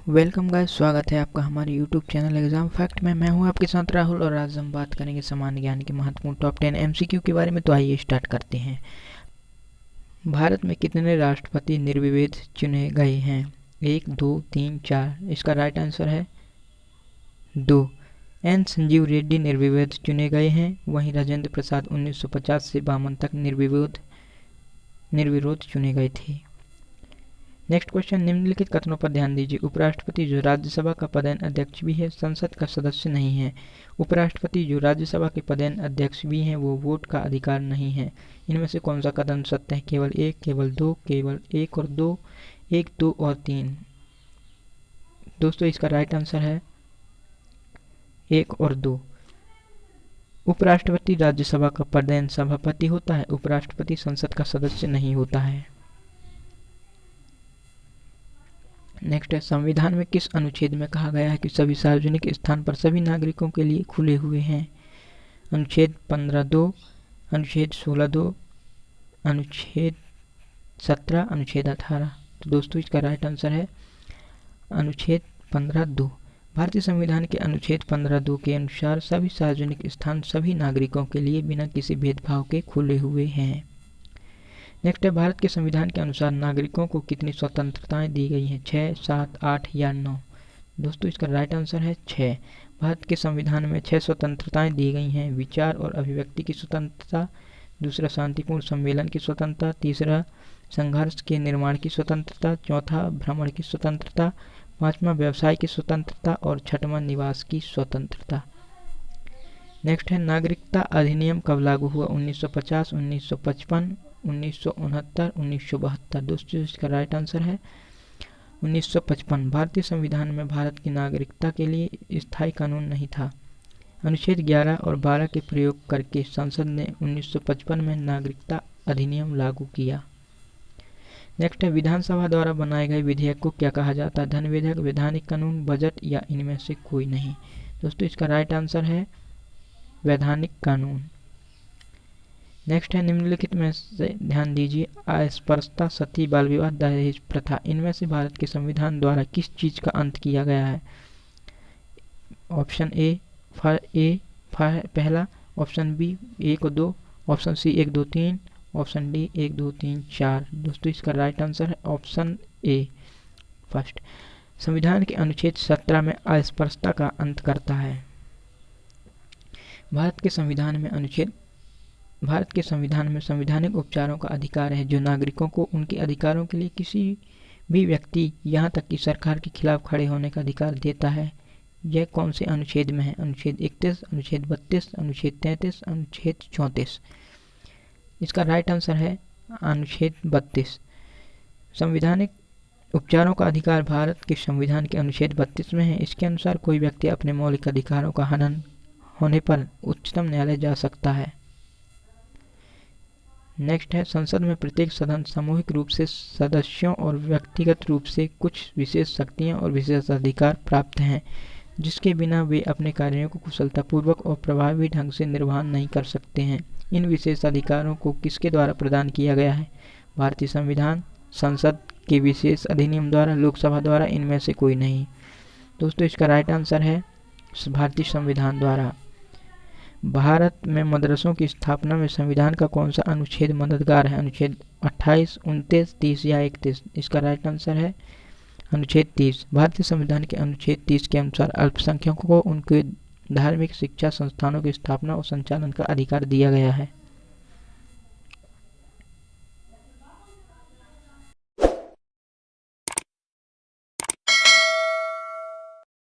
Welcome guys, स्वागत है आपका हमारे यूट्यूब चैनल एग्जाम फैक्ट में। मैं हूं आपके साथ राहुल और आज हम बात करेंगे सामान्य ज्ञान के महत्वपूर्ण टॉप 10 एमसीक्यू के बारे में। तो आइए स्टार्ट करते हैं। भारत में कितने राष्ट्रपति निर्विवाद चुने गए हैं? 1, 2, 3, 4। इसका राइट आंसर है 2। एन संजीव रेड्डी निर्विवाद चुने गए हैं। वहीं राजेंद्र प्रसाद 1950 से 52 तक निर्विरोध चुने गए थे। नेक्स्ट क्वेश्चन, निम्नलिखित कथनों पर ध्यान दीजिए। उपराष्ट्रपति जो राज्यसभा का पदेन अध्यक्ष भी है, संसद का सदस्य नहीं है। उपराष्ट्रपति जो राज्यसभा के पदेन अध्यक्ष भी हैं, वो वोट का अधिकार नहीं है। इनमें से कौन सा कथन सत्य है? केवल 1, केवल 2, केवल 1 और 2, 1, 2 और 3। दोस्तों इसका राइट आंसर है 1 और 2। उपराष्ट्रपति राज्यसभा का पदेन सभापति होता है। उपराष्ट्रपति संसद का सदस्य नहीं होता है। नेक्स्ट है, संविधान में किस अनुच्छेद में कहा गया है कि सभी सार्वजनिक स्थान पर सभी नागरिकों के लिए खुले हुए हैं? अनुच्छेद 15(2), अनुच्छेद 16(2), अनुच्छेद 17, अनुच्छेद 18। तो दोस्तों इसका राइट आंसर है अनुच्छेद 15(2). भारतीय संविधान के अनुच्छेद 15(2) के अनुसार सभी सार्वजनिक स्थान सभी नागरिकों के लिए बिना किसी भेदभाव के खुले हुए हैं। नेक्स्ट है, भारत के संविधान के अनुसार नागरिकों को कितनी स्वतंत्रताएं दी गई हैं? 6, 7, 8 या 9? दोस्तों इसका राइट आंसर है 6। भारत के संविधान में 6 स्वतंत्रताएं दी गई हैं। विचार और अभिव्यक्ति की स्वतंत्रता, दूसरा शांतिपूर्ण सम्मेलन की स्वतंत्रता, तीसरा संघर्ष के निर्माण की स्वतंत्रता, चौथा भ्रमण की स्वतंत्रता, पांचवा व्यवसाय की स्वतंत्रता और छठवां निवास की स्वतंत्रता। नेक्स्ट है, नागरिकता अधिनियम कब लागू हुआ? 1950, 1955, 1969, 1972? दोस्तों इसका राइट आंसर है 1955। भारतीय संविधान में भारत की नागरिकता के लिए स्थायी कानून नहीं था। अनुच्छेद 11 और 12 के प्रयोग करके संसद ने 1955 में नागरिकता अधिनियम लागू किया। नेक्स्ट है, विधानसभा द्वारा बनाए गए विधेयक को क्या कहा जाता है? धन विधेयक, वैधानिक कानून, बजट या इनमें से कोई नहीं? दोस्तों इसका राइट आंसर है वैधानिक कानून। नेक्स्ट है, निम्नलिखित में से ध्यान दीजिए। अस्पृश्यता, सती, बाल विवाह, दहेज प्रथा, इनमें से भारत के संविधान द्वारा किस चीज का अंत किया गया है? ऑप्शन ए पहला, ऑप्शन बी 1 और 2, ऑप्शन सी 1, 2, 3, ऑप्शन डी 1, 2, 3, 4। दोस्तों इसका राइट आंसर है ऑप्शन ए फर्स्ट। संविधान के अनुच्छेद 17 में अस्पृश्यता का अंत करता है। भारत के संविधान में संवैधानिक उपचारों का अधिकार है, जो नागरिकों को उनके अधिकारों के लिए किसी भी व्यक्ति, यहाँ तक कि सरकार के खिलाफ खड़े होने का अधिकार देता है। यह कौन से अनुच्छेद में है? अनुच्छेद 31, अनुच्छेद 32, अनुच्छेद 33, अनुच्छेद 34? इसका राइट आंसर है अनुच्छेद 32। संवैधानिक उपचारों का अधिकार भारत के संविधान के अनुच्छेद 32 में है। इसके अनुसार कोई व्यक्ति अपने मौलिक अधिकारों का हनन होने पर उच्चतम न्यायालय जा सकता है। नेक्स्ट है, संसद में प्रत्येक सदन सामूहिक रूप से सदस्यों और व्यक्तिगत रूप से कुछ विशेष शक्तियां और विशेष अधिकार प्राप्त हैं, जिसके बिना वे अपने कार्यों को कुशलतापूर्वक और प्रभावी ढंग से निर्वहन नहीं कर सकते हैं। इन विशेष अधिकारों को किसके द्वारा प्रदान किया गया है? भारतीय संविधान, संसद के विशेष अधिनियम द्वारा, लोकसभा द्वारा, इनमें से कोई नहीं? दोस्तों इसका राइट आंसर है भारतीय संविधान द्वारा। भारत में मदरसों की स्थापना में संविधान का कौन सा अनुच्छेद मददगार है? अनुच्छेद 28, 29, 30 या 31? इसका राइट आंसर है अनुच्छेद 30। भारतीय संविधान के अनुच्छेद 30 के अनुसार अल्पसंख्यकों को उनके धार्मिक शिक्षा संस्थानों की स्थापना और संचालन का अधिकार दिया गया है।